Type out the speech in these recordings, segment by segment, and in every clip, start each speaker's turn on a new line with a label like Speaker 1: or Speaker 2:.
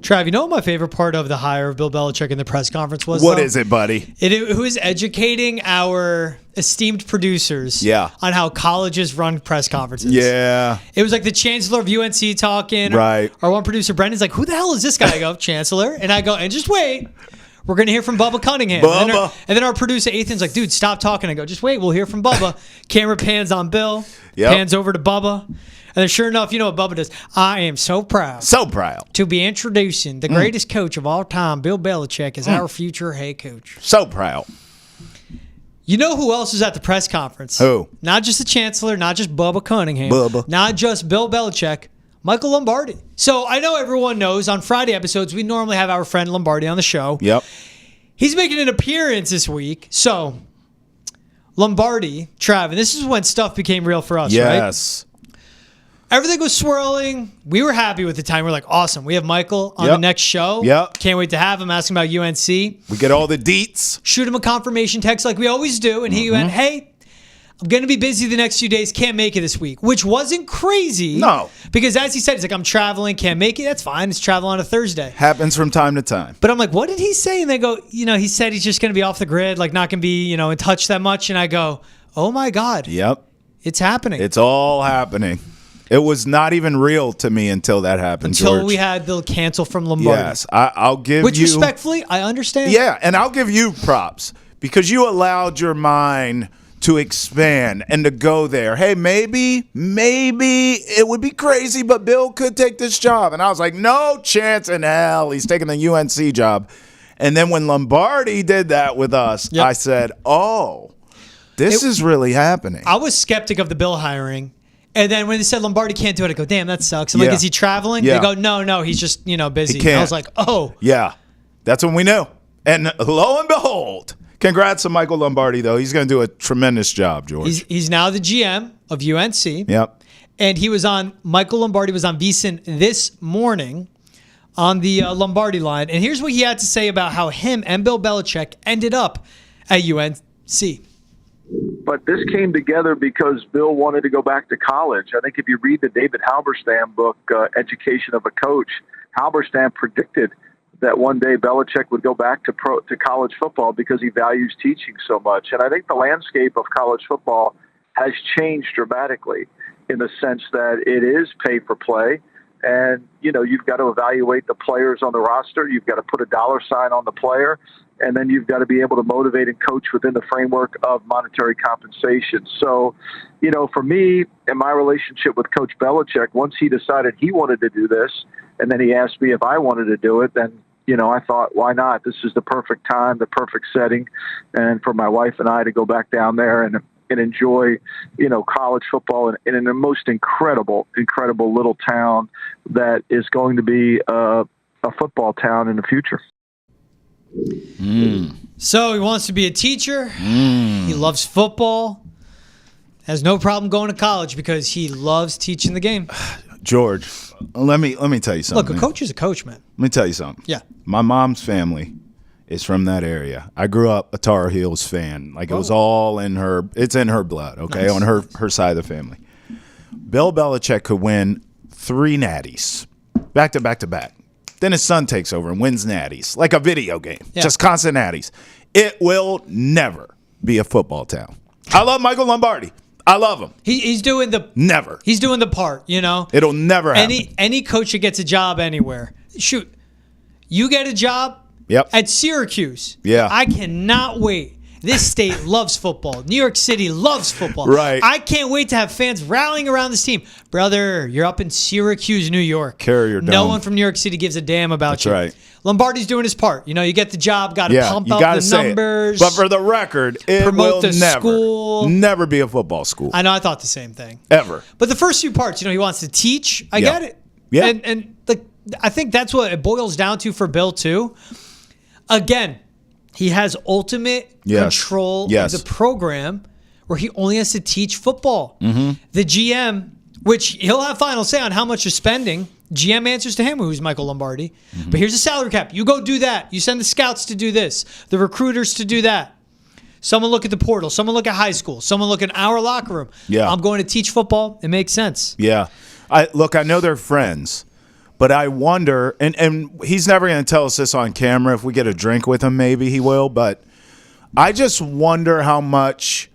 Speaker 1: Trav, you know what my favorite part of the hire of Bill Belichick in the press conference was?
Speaker 2: What is it, buddy?
Speaker 1: It was educating our esteemed producers on how colleges run press conferences.
Speaker 2: Yeah.
Speaker 1: It was like the chancellor of UNC talking.
Speaker 2: Right.
Speaker 1: Our one producer, Brendan's like, who the hell is this guy? I go, chancellor. And I go, and just wait. We're going to hear from Bubba Cunningham. And then our producer, Ethan's like, dude, stop talking. I go, just wait. We'll hear from Bubba. Camera pans on Bill. Pans over to Bubba. And then sure enough, you know what Bubba does? I am so proud.
Speaker 2: So proud.
Speaker 1: To be introducing the greatest coach of all time, Bill Belichick, as our future head coach.
Speaker 2: So proud.
Speaker 1: You know who else was at the press conference?
Speaker 2: Who?
Speaker 1: Not just the chancellor, not just Bubba Cunningham. Not just Bill Belichick. Michael Lombardi. So I know everyone knows on Friday episodes, we normally have our friend Lombardi on the show.
Speaker 2: Yep.
Speaker 1: He's making an appearance this week. So Lombardi, Trav, and this is when stuff became real for us, right?
Speaker 2: Yes.
Speaker 1: Everything was swirling. We were happy with the time. We're like, awesome. We have Michael on the next show.
Speaker 2: Yep.
Speaker 1: Can't wait to have him. Ask him about UNC.
Speaker 2: We get all the deets.
Speaker 1: Shoot him a confirmation text like we always do. And he went, hey, I'm going to be busy the next few days. Can't make it this week. Which wasn't crazy.
Speaker 2: No.
Speaker 1: Because as he said, he's like, I'm traveling. Can't make it. That's fine. It's travel on a Thursday.
Speaker 2: Happens from time to time.
Speaker 1: But I'm like, what did he say? And they go, he said he's just going to be off the grid, like not going to be, in touch that much. And I go, oh my God.
Speaker 2: Yep.
Speaker 1: It's happening.
Speaker 2: It's all happening. It was not even real to me until that happened,
Speaker 1: Until
Speaker 2: George.
Speaker 1: we had the cancel from Lombardi.
Speaker 2: Yes, I'll give
Speaker 1: Which
Speaker 2: you...
Speaker 1: Which respectfully, I understand.
Speaker 2: Yeah, and I'll give you props because you allowed your mind to expand and to go there. Hey, maybe it would be crazy, but Bill could take this job. And I was like, no chance in hell he's taking the UNC job. And then when Lombardi did that with us, I said, oh, this is really happening.
Speaker 1: I was skeptic of the Bill hiring. And then when they said Lombardi can't do it, I go, damn, that sucks. I'm like, is he traveling? They go, no, he's just, busy.
Speaker 2: He can't.
Speaker 1: I was like, oh.
Speaker 2: Yeah, that's when we knew. And lo and behold, congrats to Michael Lombardi, though. He's going to do a tremendous job, George.
Speaker 1: He's now the GM of UNC.
Speaker 2: Yep.
Speaker 1: And Michael Lombardi was on VSiN this morning on the Lombardi line. And here's what he had to say about how him and Bill Belichick ended up at UNC.
Speaker 3: But this came together because Bill wanted to go back to college. I think if you read the David Halberstam book, Education of a Coach, Halberstam predicted that one day Belichick would go back to college football because he values teaching so much. And I think the landscape of college football has changed dramatically in the sense that it is pay for play. And, you've got to evaluate the players on the roster. You've got to put a dollar sign on the player. And then you've got to be able to motivate and coach within the framework of monetary compensation. So, for me and my relationship with Coach Belichick, once he decided he wanted to do this, and then he asked me if I wanted to do it, then, I thought, why not? This is the perfect time, the perfect setting, and for my wife and I to go back down there and enjoy, college football in a most incredible little town that is going to be a football town in the future.
Speaker 1: So he wants to be a teacher. He loves football. Has no problem going to college because he loves teaching the game.
Speaker 2: George, let me tell you something.
Speaker 1: Look, a coach is a coach, man.
Speaker 2: Let me tell you something.
Speaker 1: Yeah.
Speaker 2: My mom's family is from that area. I grew up a Tarheels fan. Like it was all in her. It's in her blood. Okay, on her side of the family. Bill Belichick could win 3 natties back to back to back. Then his son takes over and wins natties, like a video game, just constant natties. It will never be a football town. I love Michael Lombardi. I love him.
Speaker 1: He's doing the
Speaker 2: never.
Speaker 1: He's doing the part,
Speaker 2: It'll never happen.
Speaker 1: Any coach that gets a job anywhere, shoot, you get a job at Syracuse.
Speaker 2: Yeah,
Speaker 1: I cannot wait. This state loves football. New York City loves football.
Speaker 2: Right.
Speaker 1: I can't wait to have fans rallying around this team. Brother, you're up in Syracuse, New York.
Speaker 2: Carrier dome.
Speaker 1: No one from New York City gives a damn about you.
Speaker 2: That's right.
Speaker 1: Lombardi's doing his part. You get the job, got to pump up the numbers.
Speaker 2: But for the record, it
Speaker 1: promote
Speaker 2: will
Speaker 1: the school.
Speaker 2: never be a football school.
Speaker 1: I know, I thought the same thing.
Speaker 2: Ever.
Speaker 1: But the first few parts, he wants to teach. I get it.
Speaker 2: Yeah.
Speaker 1: And I think that's what it boils down to for Bill, too. Again, he has ultimate control of the program where he only has to teach football. The GM, which he'll have final say on how much you're spending. GM answers to him, who's Michael Lombardi. But here's the salary cap. You go do that. You send the scouts to do this, the recruiters to do that. Someone look at the portal. Someone look at high school. Someone look at our locker room.
Speaker 2: Yeah.
Speaker 1: I'm going to teach football. It makes sense.
Speaker 2: Yeah. I know they're friends, But I wonder, and he's never going to tell us this on camera. If we get a drink with him, maybe he will. But I just wonder how much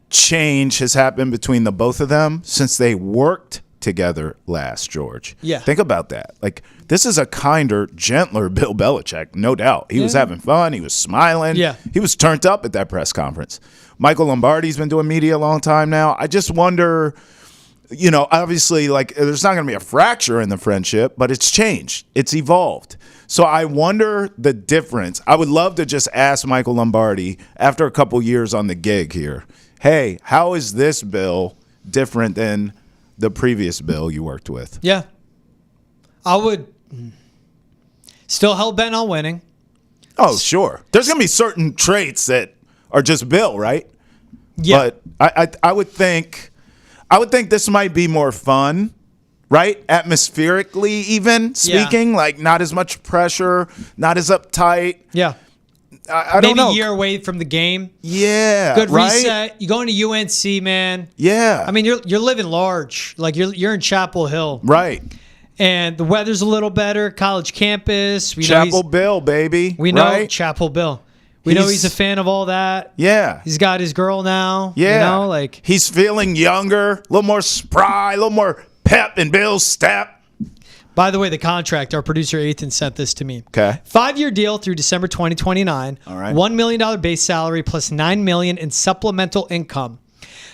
Speaker 2: change has happened between the both of them since they worked together last, George.
Speaker 1: Yeah.
Speaker 2: Think about that. Like, this is a kinder, gentler Bill Belichick, no doubt. He was having fun. He was smiling.
Speaker 1: Yeah.
Speaker 2: He was turned up at that press conference. Michael Lombardi's been doing media a long time now. I just wonder, obviously, like, there's not going to be a fracture in the friendship, but it's changed. It's evolved. So I wonder the difference. I would love to just ask Michael Lombardi after a couple years on the gig here, hey, how is this Bill different than the previous Bill you worked with?
Speaker 1: Yeah. I would still hell-bent on winning.
Speaker 2: Oh, sure. There's going to be certain traits that are just Bill, right?
Speaker 1: Yeah.
Speaker 2: But I would think this might be more fun, right? Atmospherically even speaking, like not as much pressure, not as uptight.
Speaker 1: Yeah.
Speaker 2: I don't know.
Speaker 1: Maybe a year away from the game.
Speaker 2: Yeah.
Speaker 1: Good
Speaker 2: right?
Speaker 1: reset. You going to UNC, man.
Speaker 2: Yeah.
Speaker 1: I mean, you're living large. Like you're in Chapel Hill.
Speaker 2: Right.
Speaker 1: And the weather's a little better. College campus.
Speaker 2: Chapel Bill, baby.
Speaker 1: We know
Speaker 2: right?
Speaker 1: Chapel Bill. We know he's a fan of all that.
Speaker 2: Yeah.
Speaker 1: He's got his girl now.
Speaker 2: Yeah.
Speaker 1: Like
Speaker 2: he's feeling younger, a little more spry, a little more pep in Bill's step.
Speaker 1: By the way, the contract, our producer Ethan sent this to me.
Speaker 2: Okay.
Speaker 1: 5-year deal through December 2029.
Speaker 2: All right.
Speaker 1: $1 million base salary plus $9 million in supplemental income.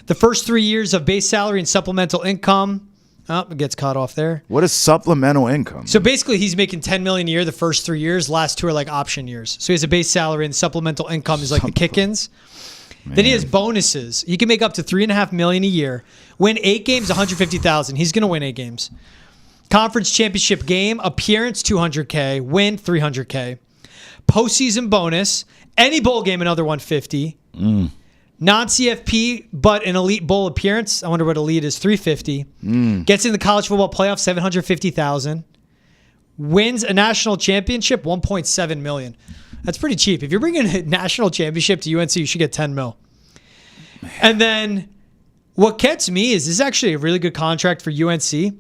Speaker 1: The first 3 years of base salary and supplemental income. Oh, it gets cut off there.
Speaker 2: What is supplemental income?
Speaker 1: So basically, he's making $10 million a year the first 3 years. Last two are like option years. So he has a base salary and supplemental income is like the kick-ins. Then he has bonuses. He can make up to $3.5 million a year. Win 8 games, $150,000. He's going to win 8 games. Conference championship game appearance, $200K. Win, $300K. Postseason bonus, any bowl game, another $150. Non-CFP, but an elite bowl appearance. I wonder what elite is. $350. Gets in the college football playoff, $750,000. Wins a national championship, $1.7 million. That's pretty cheap. If you're bringing a national championship to UNC, you should get $10 million. And then what gets me is this is actually a really good contract for UNC.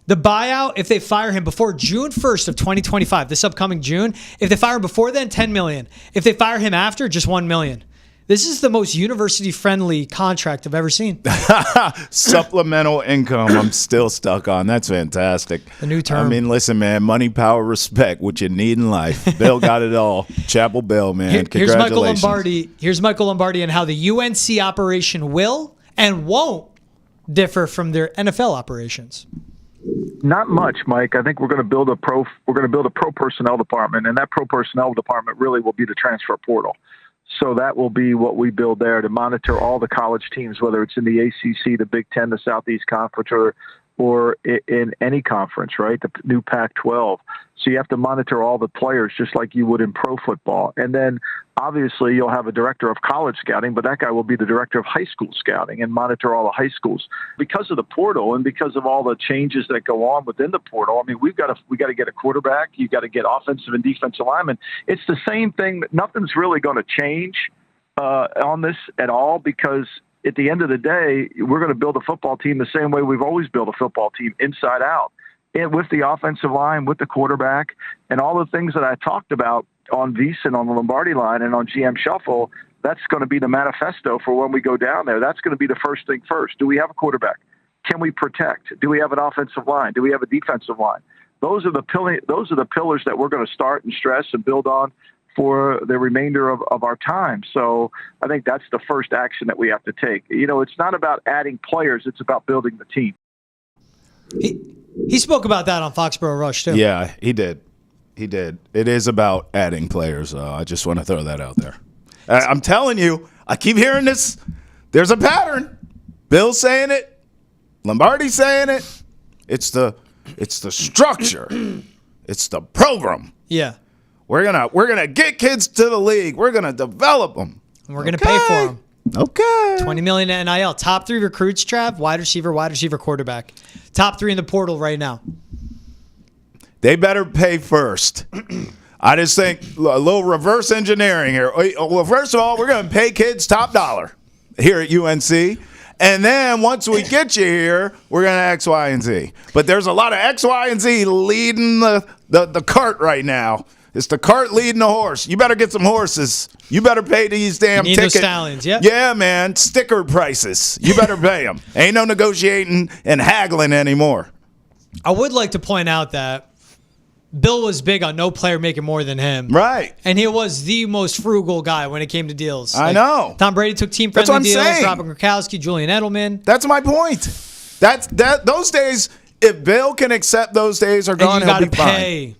Speaker 1: The buyout, if they fire him before June 1st of 2025, this upcoming June, if they fire him before then, $10 million. If they fire him after, just $1 million. This is the most university-friendly contract I've ever seen.
Speaker 2: Supplemental income, I'm still stuck on. That's fantastic.
Speaker 1: The new term.
Speaker 2: I mean, listen, man, money, power, respect, what you need in life. Bill got it all. Chapel Bill, man. Congratulations.
Speaker 1: Here's Michael Lombardi and how the UNC operation will and won't differ from their NFL operations.
Speaker 3: Not much, Mike. I think we're going to build a pro personnel department, and that pro personnel department really will be the transfer portal. So that will be what we build there to monitor all the college teams, whether it's in the ACC, the Big Ten, the Southeast Conference, or in any conference, right? The new Pac-12. So you have to monitor all the players just like you would in pro football. And then obviously you'll have a director of college scouting, but that guy will be the director of high school scouting and monitor all the high schools. Because of the portal and because of all the changes that go on within the portal, I mean, we got to get a quarterback. You got to get offensive and defensive linemen. It's the same thing. Nothing's really going to change on this at all because at the end of the day, we're going to build a football team the same way we've always built a football team, inside out. And with the offensive line, with the quarterback, and all the things that I talked about on VEASAN, on the Lombardi line, and on GM Shuffle, that's going to be the manifesto for when we go down there. That's going to be the first thing first. Do we have a quarterback? Can we protect? Do we have an offensive line? Do we have a defensive line? Those are the pillars that we're going to start and stress and build on for the remainder of our time. So I think that's the first action that we have to take. You know, it's not about adding players. It's about building the team.
Speaker 1: He spoke about that on Foxborough Rush, too.
Speaker 2: Yeah, he did. He did. It is about adding players. I just want to throw that out there. I'm telling you, I keep hearing this. There's a pattern. Bill's saying it. Lombardi's saying it. It's the structure. It's the program.
Speaker 1: Yeah.
Speaker 2: We're gonna get kids to the league. We're gonna develop them.
Speaker 1: And we're gonna pay for them.
Speaker 2: Okay.
Speaker 1: $20 million in NIL. Top 3 recruits, Trav, wide receiver, quarterback. Top 3 in the portal right now.
Speaker 2: They better pay first. I just think a little reverse engineering here. Well, first of all, we're going to pay kids top dollar here at UNC. And then once we get you here, we're going to X, Y, and Z. But there's a lot of X, Y, and Z leading the cart right now. It's the cart leading the horse. You better get some horses. You better pay these damn tickets.
Speaker 1: Those stallions, yeah.
Speaker 2: Yeah, man. Sticker prices. You better pay them. Ain't no negotiating and haggling anymore.
Speaker 1: I would like to point out that Bill was big on no player making more than him.
Speaker 2: Right.
Speaker 1: And he was the most frugal guy when it came to deals.
Speaker 2: I know.
Speaker 1: Tom Brady took team-friendly deals. Saying. Robert Gronkowski, Julian Edelman.
Speaker 2: That's my point. Those days, if Bill can accept those days are gone, he'll be fine.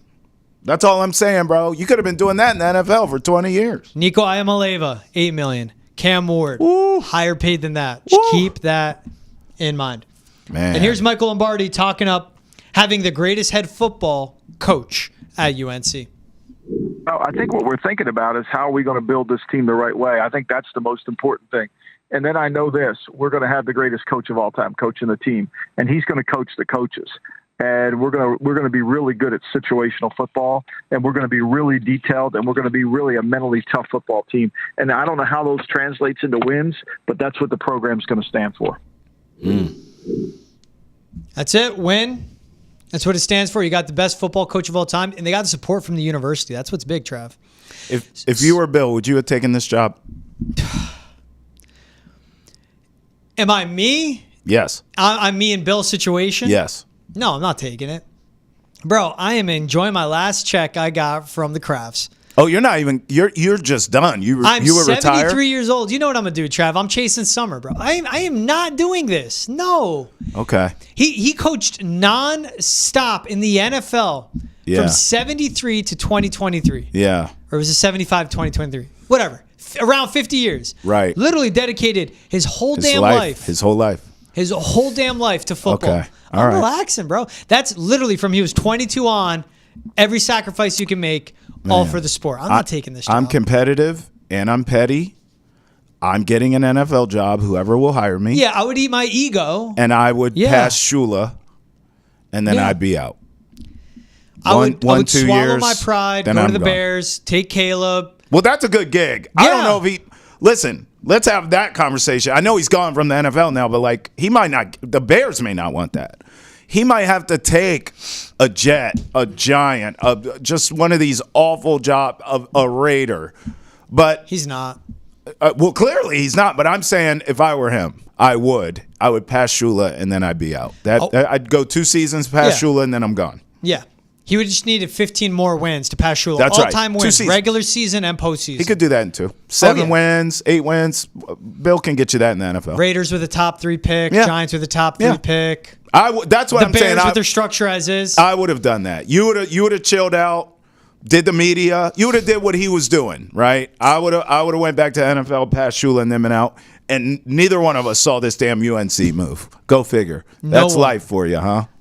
Speaker 2: That's all I'm saying, bro. You could have been doing that in the NFL for 20 years.
Speaker 1: Nico Iamaleava, $8 million. Cam Ward, higher paid than that. Keep that in mind.
Speaker 2: Man.
Speaker 1: And here's Michael Lombardi talking up having the greatest head football coach at UNC.
Speaker 3: Well, I think what we're thinking about is how are we going to build this team the right way. I think that's the most important thing. And then I know this, we're going to have the greatest coach of all time coaching the team, and he's going to coach the coaches. And we're going to be really good at situational football, and we're going to be really detailed, and we're going to be really a mentally tough football team. And I don't know how those translates into wins, but that's what the program's going to stand for.
Speaker 1: That's it. Win. That's what it stands for. You got the best football coach of all time, and they got the support from the university. That's what's big, Trav.
Speaker 2: If you were Bill, would you have taken this job?
Speaker 1: Am I me?
Speaker 2: Yes.
Speaker 1: I'm me in Bill's situation?
Speaker 2: Yes.
Speaker 1: No, I'm not taking it. Bro, I am enjoying my last check I got from the Crafts.
Speaker 2: Oh, you're not even, you're just done. You were
Speaker 1: I'm
Speaker 2: retired?
Speaker 1: 73 years old. You know what I'm going to do, Trav? I'm chasing summer, bro. I am not doing this. No.
Speaker 2: Okay.
Speaker 1: He coached non-stop in the NFL from 73 to 2023.
Speaker 2: Yeah.
Speaker 1: Or was it 75 to 2023? Whatever. Around 50 years.
Speaker 2: Right.
Speaker 1: Literally dedicated his whole damn life.
Speaker 2: His whole life.
Speaker 1: His whole damn life to football.
Speaker 2: Okay.
Speaker 1: I'm relaxing, bro. That's literally from he was 22 on, every sacrifice you can make, all for the sport. I'm not taking this job.
Speaker 2: I'm competitive and I'm petty. I'm getting an NFL job, whoever will hire me.
Speaker 1: Yeah, I would eat my ego.
Speaker 2: And I would pass Shula, and then I'd be out.
Speaker 1: I would swallow my pride, go to the Bears, take Caleb.
Speaker 2: Well, that's a good gig. Yeah. I don't know if he... Listen, let's have that conversation. I know he's gone from the NFL now, but like he might not... The Bears may not want that. He might have to take a Jet, a Giant, just one of these awful jobs of a Raider. But
Speaker 1: he's not.
Speaker 2: Well, clearly he's not. But I'm saying if I were him, I would pass Shula and then I'd be out. I'd go 2 seasons past Shula and then I'm gone.
Speaker 1: Yeah. He would just needed 15 more wins to pass Shula.
Speaker 2: That's
Speaker 1: all-time wins, regular season and postseason.
Speaker 2: He could do that in 2. 7 wins, 8 wins. Bill can get you that in the NFL.
Speaker 1: Raiders with a top 3 pick. Giants with a top 3 pick.
Speaker 2: That's what I'm saying.
Speaker 1: The Bears with their structure as is.
Speaker 2: I would have done that. You would have chilled out, did the media. You would have did what he was doing, right? I would have went back to NFL, past Shula and them and out. And neither one of us saw this damn UNC move. Go figure. That's life for you, huh?